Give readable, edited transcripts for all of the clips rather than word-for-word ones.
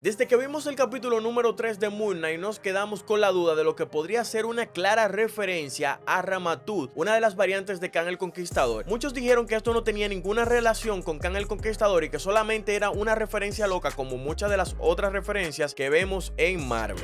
Desde que vimos el capítulo número 3 de Moon Knight nos quedamos con la duda de lo que podría ser una clara referencia a Ramatut, una de las variantes de Kang el Conquistador. Muchos dijeron que esto no tenía ninguna relación con Kang el Conquistador y que solamente era una referencia loca como muchas de las otras referencias que vemos en Marvel.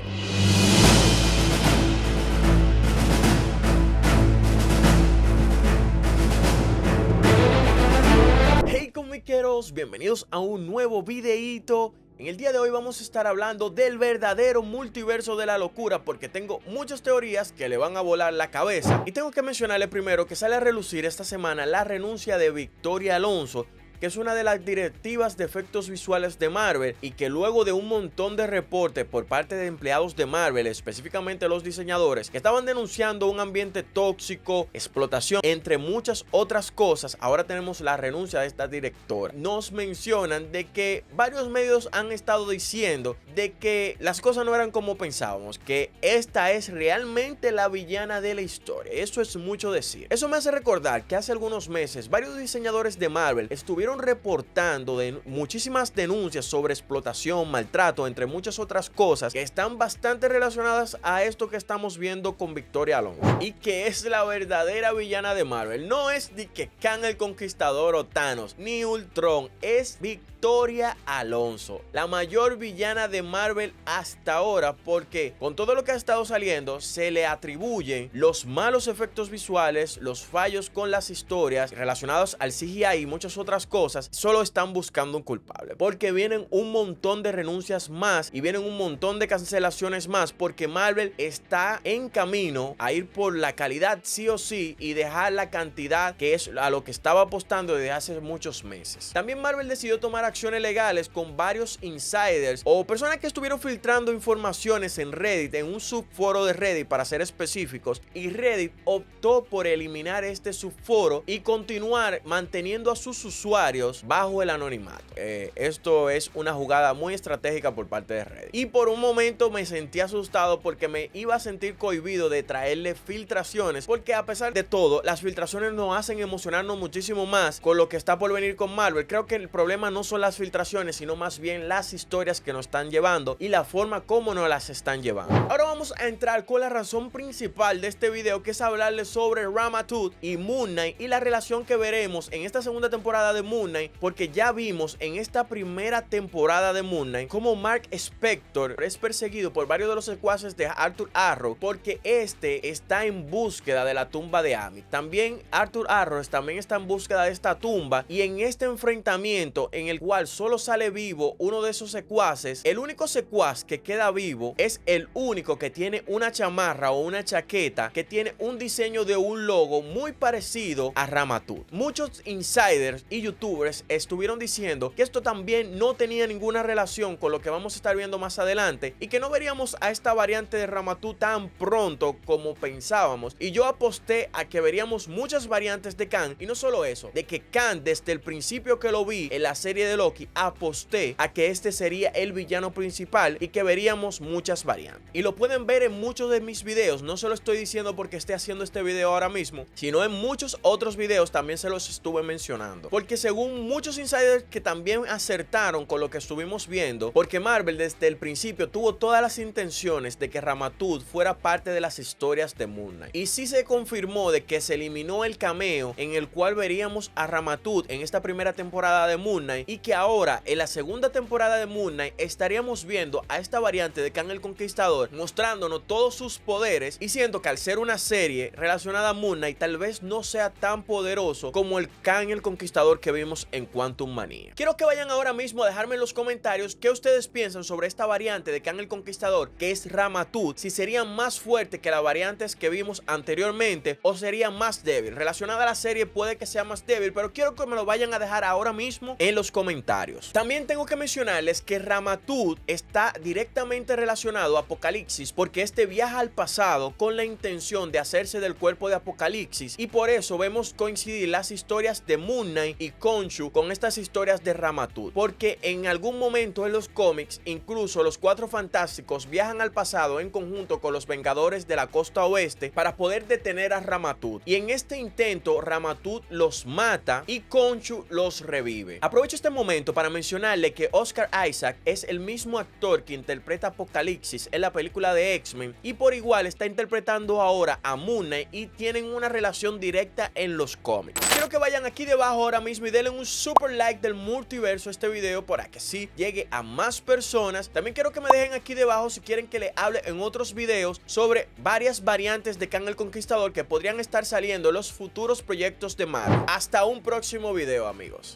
Hey comiqueros, bienvenidos a un nuevo videíto. En el día de hoy vamos a estar hablando del verdadero multiverso de la locura porque tengo muchas teorías que le van a volar la cabeza. Y tengo que mencionarle primero que sale a relucir esta semana la renuncia de Victoria Alonso, que es una de las directivas de efectos visuales de Marvel, y que luego de un montón de reportes por parte de empleados de Marvel, específicamente los diseñadores, que estaban denunciando un ambiente tóxico, explotación, entre muchas otras cosas, ahora tenemos la renuncia de esta directora. Nos mencionan de que varios medios han estado diciendo de que las cosas no eran como pensábamos, que esta es realmente la villana de la historia. Eso es mucho decir. Eso me hace recordar que hace algunos meses varios diseñadores de Marvel estuvieron reportando muchísimas denuncias sobre explotación, maltrato, entre muchas otras cosas que están bastante relacionadas a esto que estamos viendo con Victoria Alonso, y que es la verdadera villana de Marvel. No es ni que Kang el Conquistador o Thanos ni Ultron, es Victoria Alonso, la mayor villana de Marvel hasta ahora, porque con todo lo que ha estado saliendo se le atribuyen los malos efectos visuales, los fallos con las historias relacionados al CGI y muchas otras cosas. Solo están buscando un culpable, porque vienen un montón de renuncias más y vienen un montón de cancelaciones más, porque Marvel está en camino a ir por la calidad sí o sí y dejar la cantidad, que es a lo que estaba apostando desde hace muchos meses. También Marvel decidió tomar acciones legales con varios insiders o personas que estuvieron filtrando informaciones en Reddit, en un subforo de Reddit para ser específicos, y Reddit optó por eliminar este subforo y continuar manteniendo a sus usuarios bajo el anonimato. Esto es una jugada muy estratégica por parte de Reddit, y por un momento me sentí asustado porque me iba a sentir cohibido de traerle filtraciones, porque a pesar de todo las filtraciones nos hacen emocionarnos muchísimo más con lo que está por venir con Marvel. Creo que el problema no son las filtraciones, sino más bien las historias que nos están llevando y la forma como nos las están llevando. Ahora vamos a entrar con la razón principal de este video, que es hablarles sobre Ramatut y Moon Knight y la relación que veremos en esta segunda temporada de Moon Knight, porque ya vimos en esta primera temporada de Moon Knight como Mark Spector es perseguido por varios de los secuaces de Arthur Arrow, porque este está en búsqueda de la tumba de Amit. También Arthur Arrow también está en búsqueda de esta tumba, y en este enfrentamiento en el cual solo sale vivo uno de esos secuaces, el único secuaz que queda vivo es el único que tiene una chamarra o una chaqueta que tiene un diseño de un logo muy parecido a Ramatut. Muchos insiders y youtubers estuvieron diciendo que esto también no tenía ninguna relación con lo que vamos a estar viendo más adelante, y que no veríamos a esta variante de Ramatut tan pronto como pensábamos. Y yo aposté a que veríamos muchas variantes de Kang, y no solo eso, de que Kang, desde el principio que lo vi en la serie de Loki, aposté a que este sería el villano principal y que veríamos muchas variantes. Y lo pueden ver en muchos de mis videos, no se lo estoy diciendo porque esté haciendo este video ahora mismo, sino en muchos otros videos también se los estuve mencionando, porque según muchos insiders que también acertaron con lo que estuvimos viendo, porque Marvel desde el principio tuvo todas las intenciones de que Ramatut fuera parte de las historias de Moon Knight, y sí se confirmó de que se eliminó el cameo en el cual veríamos a Ramatut en esta primera temporada de Moon Knight, y que ahora en la segunda temporada de Moon Knight estaríamos viendo a esta variante de Kang el Conquistador mostrándonos todos sus poderes, y siento que al ser una serie relacionada a Moon Knight tal vez no sea tan poderoso como el Kang el Conquistador que vimos en Quantum Manía. Quiero que vayan ahora mismo a dejarme en los comentarios qué ustedes piensan sobre esta variante de Kang el Conquistador, que es Ramatut, si sería más fuerte que las variantes que vimos anteriormente o sería más débil. Relacionada a la serie puede que sea más débil, pero quiero que me lo vayan a dejar ahora mismo en los comentarios. También tengo que mencionarles que Ramatut está directamente relacionado a Apocalipsis, porque este viaja al pasado con la intención de hacerse del cuerpo de Apocalipsis, y por eso vemos coincidir las historias de Moon Knight y Khonshu con estas historias de Ramatut, porque en algún momento en los cómics incluso los Cuatro Fantásticos viajan al pasado en conjunto con los Vengadores de la Costa Oeste para poder detener a Ramatut, y en este intento Ramatut los mata y Khonshu los revive. Aprovecho este momento momento para mencionarle que Oscar Isaac es el mismo actor que interpreta a Apocalipsis en la película de X-Men y por igual está interpretando ahora a Moon Knight y tienen una relación directa en los cómics. Quiero que vayan aquí debajo ahora mismo y denle un super like del multiverso a este video para que sí llegue a más personas. También quiero que me dejen aquí debajo si quieren que le hable en otros videos sobre varias variantes de Kang el Conquistador que podrían estar saliendo en los futuros proyectos de Marvel. Hasta un próximo video, amigos.